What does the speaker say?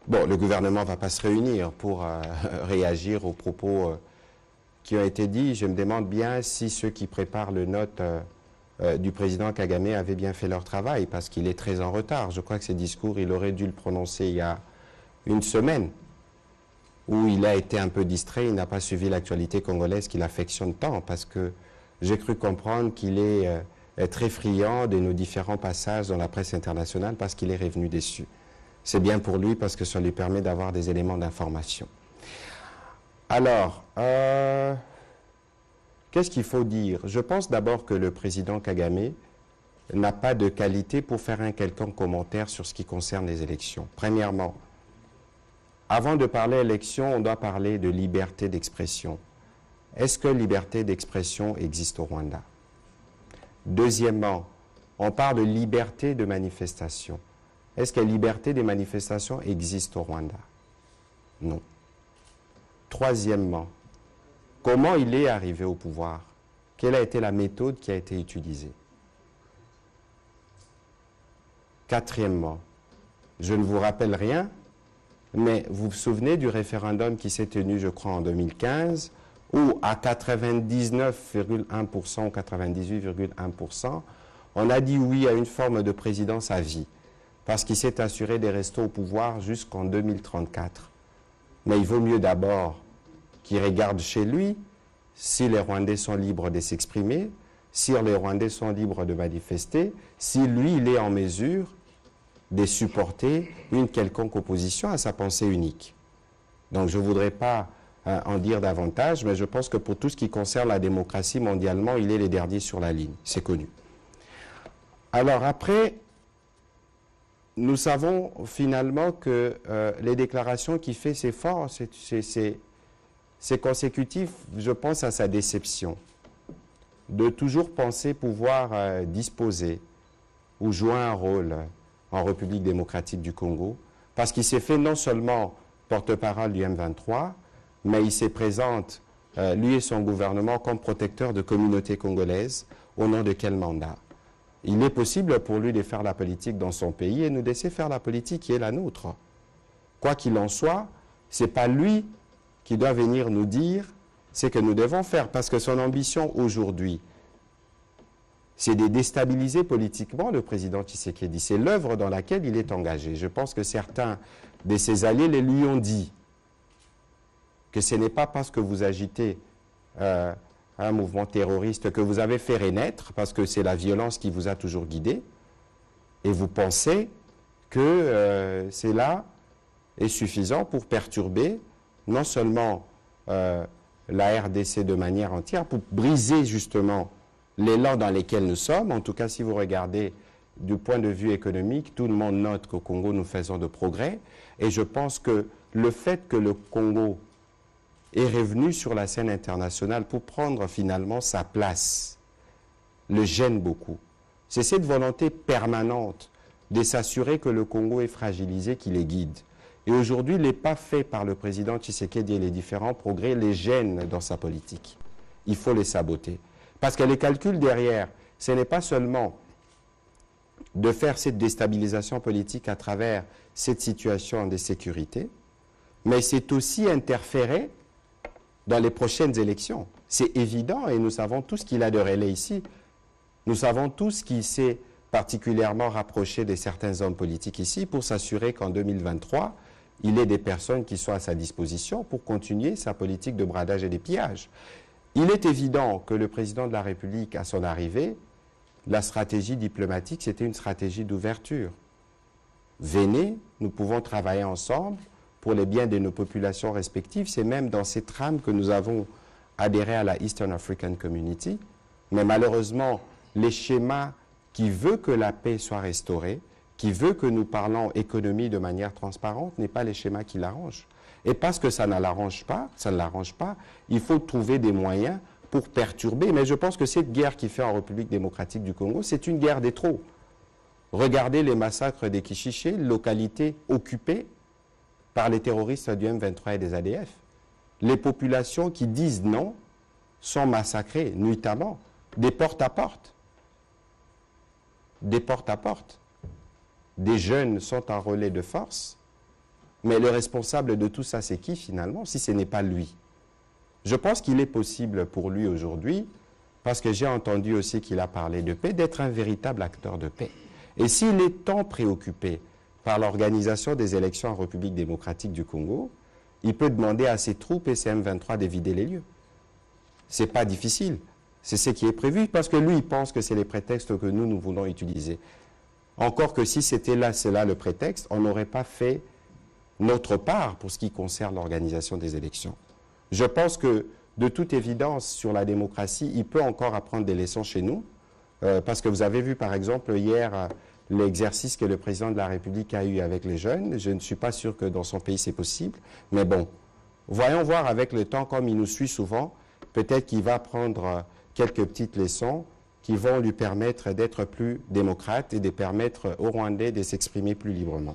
Bon, le gouvernement ne va pas se réunir pour réagir aux propos qui ont été dits. Je me demande bien si ceux qui préparent le note du président Kagame avaient bien fait leur travail, parce qu'il est très en retard. Je crois que ces discours, il aurait dû le prononcer il y a une semaine, où il a été un peu distrait, il n'a pas suivi l'actualité congolaise qu'il affectionne tant, parce que j'ai cru comprendre qu'il est très friand de nos différents passages dans la presse internationale, parce qu'il est revenu déçu. C'est bien pour lui, parce que ça lui permet d'avoir des éléments d'information. Alors, qu'est-ce qu'il faut dire? Je pense d'abord que le président Kagame n'a pas de qualité pour faire un quelconque commentaire sur ce qui concerne les élections. Premièrement, avant de parler élection, on doit parler de liberté d'expression. Est-ce que liberté d'expression existe au Rwanda? Deuxièmement, on parle de liberté de manifestation. Est-ce que la liberté des manifestations existe au Rwanda? Non. Troisièmement, comment il est arrivé au pouvoir? Quelle a été la méthode qui a été utilisée? Quatrièmement, je ne vous rappelle rien, mais vous vous souvenez du référendum qui s'est tenu, je crois, en 2015, où à 99,1% ou 98,1%, on a dit oui à une forme de présidence à vie, parce qu'il s'est assuré de rester au pouvoir jusqu'en 2034. Mais il vaut mieux d'abord qu'il regarde chez lui si les Rwandais sont libres de s'exprimer, si les Rwandais sont libres de manifester, si lui, il est en mesure de supporter une quelconque opposition à sa pensée unique. Donc je ne voudrais pas en dire davantage, mais je pense que pour tout ce qui concerne la démocratie mondialement, il est le dernier sur la ligne, c'est connu. Alors après, nous savons finalement que les déclarations qu'il fait, c'est fort, c'est consécutif, je pense, à sa déception, de toujours penser pouvoir disposer ou jouer un rôle en République démocratique du Congo, parce qu'il s'est fait non seulement porte-parole du M23, mais il se présente, lui et son gouvernement, comme protecteur de communautés congolaises. Au nom de quel mandat? Il est possible pour lui de faire la politique dans son pays et nous laisser faire la politique qui est la nôtre. Quoi qu'il en soit, ce n'est pas lui qui doit venir nous dire ce que nous devons faire, parce que son ambition aujourd'hui, c'est de déstabiliser politiquement le président Tshisekedi. C'est l'œuvre dans laquelle il est engagé. Je pense que certains de ses alliés les lui ont dit que ce n'est pas parce que vous agitez un mouvement terroriste que vous avez fait renaître, parce que c'est la violence qui vous a toujours guidé, et vous pensez que cela est suffisant pour perturber non seulement la RDC de manière entière, pour briser justement l'élan dans lequel nous sommes. En tout cas, si vous regardez du point de vue économique, tout le monde note qu'au Congo, nous faisons de progrès. Et je pense que le fait que le Congo est revenu sur la scène internationale pour prendre finalement sa place le gêne beaucoup. C'est cette volonté permanente de s'assurer que le Congo est fragilisé qui les guide. Et aujourd'hui, les pas faits par le président Tshisekedi et les différents progrès les gênent dans sa politique. Il faut les saboter. Parce que les calculs derrière, ce n'est pas seulement de faire cette déstabilisation politique à travers cette situation de sécurité, mais c'est aussi interférer dans les prochaines élections. C'est évident et nous savons tous qu'il a de relais ici. Nous savons tous qu'il s'est particulièrement rapproché de certains hommes politiques ici pour s'assurer qu'en 2023, il ait des personnes qui soient à sa disposition pour continuer sa politique de bradage et de pillage. Il est évident que le président de la République, à son arrivée, la stratégie diplomatique, c'était une stratégie d'ouverture. Venez, nous pouvons travailler ensemble pour les biens de nos populations respectives. C'est même dans cette trame que nous avons adhéré à la Eastern African Community. Mais malheureusement, les schémas qui veulent que la paix soit restaurée, qui veulent que nous parlons économie de manière transparente, n'est pas les schémas qui l'arrangent. Et parce que ça ne l'arrange pas, il faut trouver des moyens pour perturber. Mais je pense que cette guerre qui fait en République démocratique du Congo, c'est une guerre des trop. Regardez les massacres des Kishiché, localités occupées par les terroristes du M23 et des ADF. Les populations qui disent non sont massacrées nuitamment, des porte à porte. Des porte à porte. Des jeunes sont en relais de force, Mais le responsable de tout ça, c'est qui finalement, si ce n'est pas lui? Je pense qu'il est possible pour lui aujourd'hui, parce que j'ai entendu aussi qu'il a parlé de paix, d'être un véritable acteur de paix. Et s'il est tant préoccupé par l'organisation des élections en République démocratique du Congo, il peut demander à ses troupes et ses M23 de vider les lieux. Ce n'est pas difficile. C'est ce qui est prévu, parce que lui, il pense que c'est les prétextes que nous voulons utiliser. Encore que si c'était là, c'est là le prétexte, on n'aurait pas fait notre part pour ce qui concerne l'organisation des élections. Je pense que, de toute évidence, sur la démocratie, il peut encore apprendre des leçons chez nous, parce que vous avez vu, par exemple, hier, l'exercice que le président de la République a eu avec les jeunes. Je ne suis pas sûr que dans son pays, c'est possible. Mais bon, voyons voir avec le temps, comme il nous suit souvent, peut-être qu'il va prendre quelques petites leçons qui vont lui permettre d'être plus démocrate et de permettre aux Rwandais de s'exprimer plus librement.